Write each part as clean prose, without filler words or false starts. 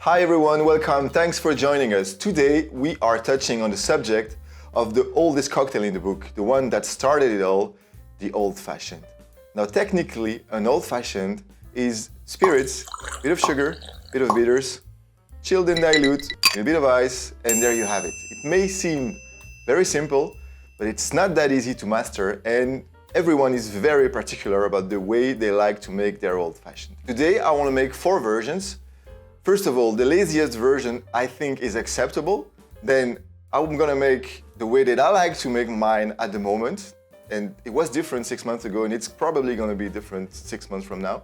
Hi everyone, welcome. Thanks for joining us. Today we are touching on the subject of the oldest cocktail in the book, the one that started it all, the Old Fashioned. Now technically, an Old Fashioned is spirits, bit of sugar, bit of bitters, chilled and dilute, a bit of ice, and there you have it. It may seem very simple, but it's not that easy to master, and everyone is very particular about the way they like to make their Old Fashioned. Today I want to make 4 versions. First of all, the laziest version I think is acceptable. Then I'm gonna make the way that I like to make mine at the moment. And it was different 6 months ago, and it's probably gonna be different 6 months from now.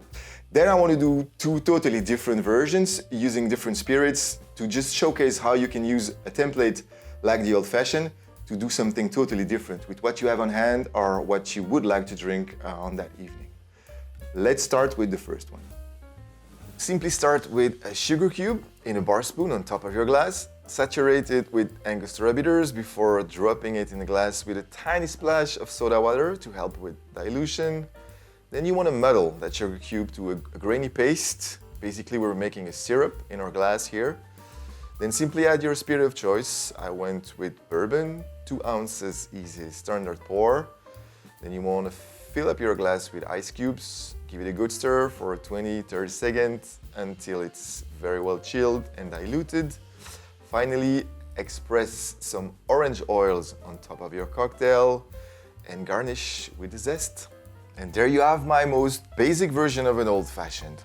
Then I want to do 2 totally different versions using different spirits to just showcase how you can use a template like the Old Fashioned to do something totally different with what you have on hand or what you would like to drink on that evening. Let's start with the first one. Simply start with a sugar cube in a bar spoon on top of your glass. Saturate it with Angostura bitters before dropping it in the glass with a tiny splash of soda water to help with dilution. Then you want to muddle that sugar cube to a grainy paste. Basically, we're making a syrup in our glass here. Then simply add your spirit of choice. I went with Bourbon, 2 ounces, easy standard pour. Then you want to fill up your glass with ice cubes. Give it a good stir for 20-30 seconds until it's very well chilled and diluted. Finally, express some orange oils on top of your cocktail and garnish with the zest. And there you have my most basic version of an Old Fashioned.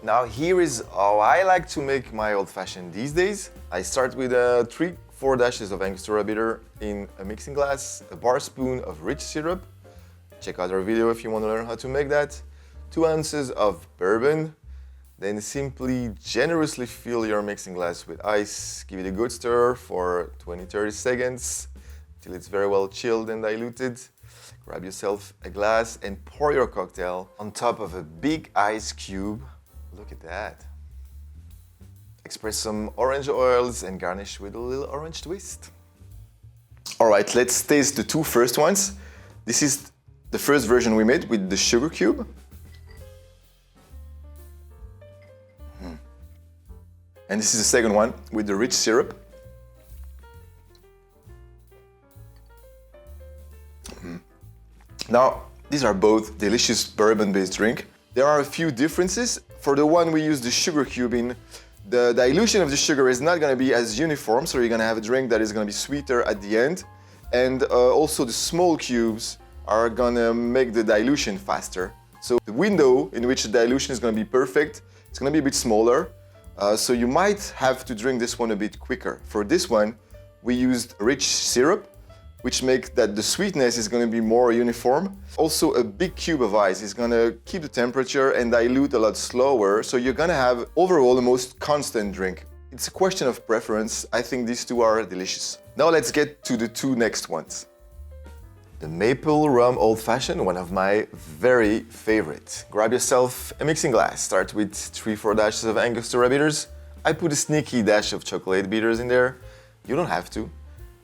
Now here is how I like to make my Old Fashioned these days. I start with 3-4 dashes of Angostura bitter in a mixing glass, a bar spoon of rich syrup. Check out our video if you want to learn how to make that. 2 ounces of bourbon. Then simply generously fill your mixing glass with ice. Give it a good stir for 20-30 seconds till it's very well chilled and diluted. Grab yourself a glass and pour your cocktail on top of a big ice cube. Look at that. Express some orange oils and garnish with a little orange twist. All right, let's taste the 2 first ones. This is the first version we made with the sugar cube. And this is the second one with the rich syrup. Now, these are both delicious bourbon-based drink. There are a few differences. For the one we use the sugar cube in, the dilution of the sugar is not gonna be as uniform, so you're gonna have a drink that is gonna be sweeter at the end. And also the small cubes are gonna make the dilution faster. So the window in which the dilution is gonna be perfect, it's gonna be a bit smaller. So you might have to drink this one a bit quicker. For this one, we used rich syrup, which makes that the sweetness is gonna be more uniform. Also, a big cube of ice is gonna keep the temperature and dilute a lot slower. So you're gonna have overall the most constant drink. It's a question of preference. I think these 2 are delicious. Now let's get to the 2 next ones. The Maple Rum Old Fashioned, one of my very favorite. Grab yourself a mixing glass. Start with 3-4 dashes of Angostura bitters. I put a sneaky dash of chocolate bitters in there. You don't have to.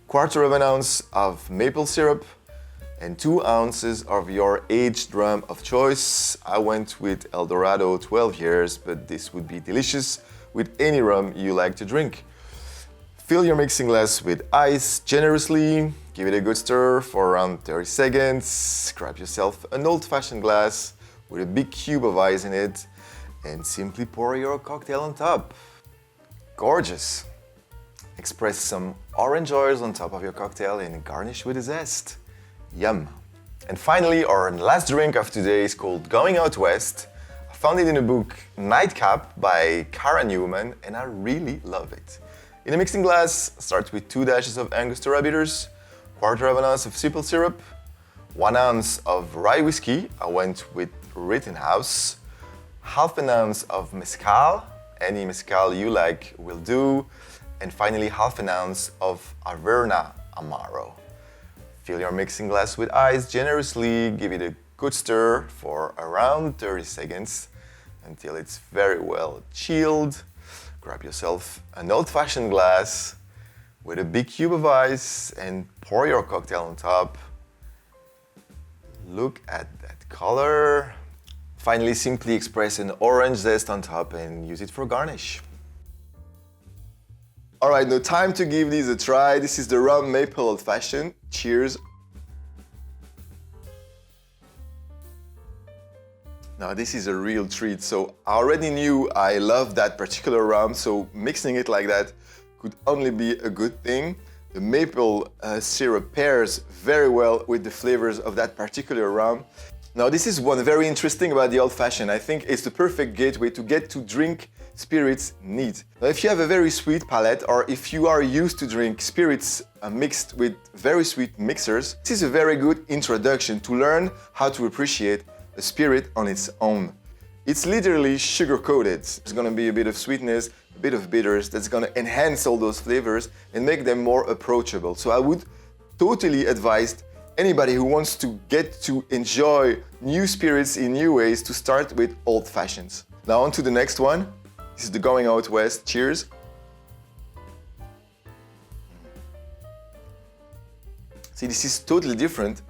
1/4 ounce of maple syrup and 2 ounces of your aged rum of choice. I went with El Dorado 12 years, but this would be delicious with any rum you like to drink. Fill your mixing glass with ice generously. Give it a good stir for around 30 seconds. Grab yourself an old-fashioned glass with a big cube of ice in it and simply pour your cocktail on top. Gorgeous. Express some orange oils on top of your cocktail and garnish with a zest. Yum. And finally, our last drink of today is called Going Out West. I found it in a book, Nightcap by Cara Newman, and I really love it. In a mixing glass, start with 2 dashes of Angostura bitters, 1/4 ounce of simple syrup, 1 ounce of rye whiskey. I went with Rittenhouse, 1/2 ounce of mezcal. Any mezcal you like will do. And finally, 1/2 ounce of Averna Amaro. Fill your mixing glass with ice generously. Give it a good stir for around 30 seconds until it's very well chilled. Grab yourself an old-fashioned glass with a big cube of ice and pour your cocktail on top. Look at that color. Finally, simply express an orange zest on top and use it for garnish. All right, now time to give these a try. This is the Rum Maple Old Fashioned. Cheers. Now this is a real treat. So I already knew I love that particular rum, so mixing it like that could only be a good thing. The maple syrup pairs very well with the flavors of that particular rum. Now this is one very interesting about the Old Fashioned. I think it's the perfect gateway to get to drink spirits neat. Now if you have a very sweet palate, or if you are used to drink spirits mixed with very sweet mixers, this is a very good introduction to learn how to appreciate a spirit on its own. It's literally sugar-coated. There's gonna be a bit of sweetness, a bit of bitters that's gonna enhance all those flavors and make them more approachable. So I would totally advise anybody who wants to get to enjoy new spirits in new ways to start with Old Fashions. Now on to the next one. This is the Going Out West. Cheers. See, this is totally different.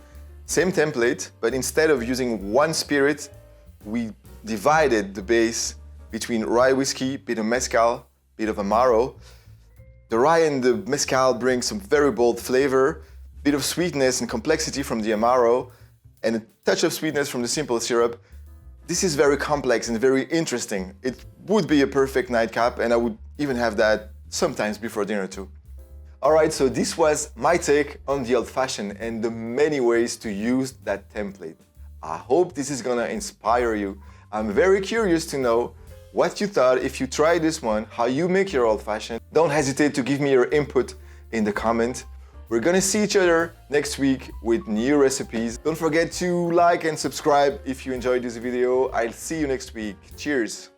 Same template, but instead of using one spirit, we divided the base between rye whiskey, bit of mezcal, bit of amaro. The rye and the mezcal bring some very bold flavor, bit of sweetness and complexity from the amaro, and a touch of sweetness from the simple syrup. This is very complex and very interesting. It would be a perfect nightcap, and I would even have that sometimes before dinner too. Alright, so this was my take on the Old Fashioned and the many ways to use that template. I hope this is gonna inspire you. I'm very curious to know what you thought if you tried this one, how you make your Old Fashioned. Don't hesitate to give me your input in the comment. We're gonna see each other next week with new recipes. Don't forget to like and subscribe if you enjoyed this video. I'll see you next week. Cheers!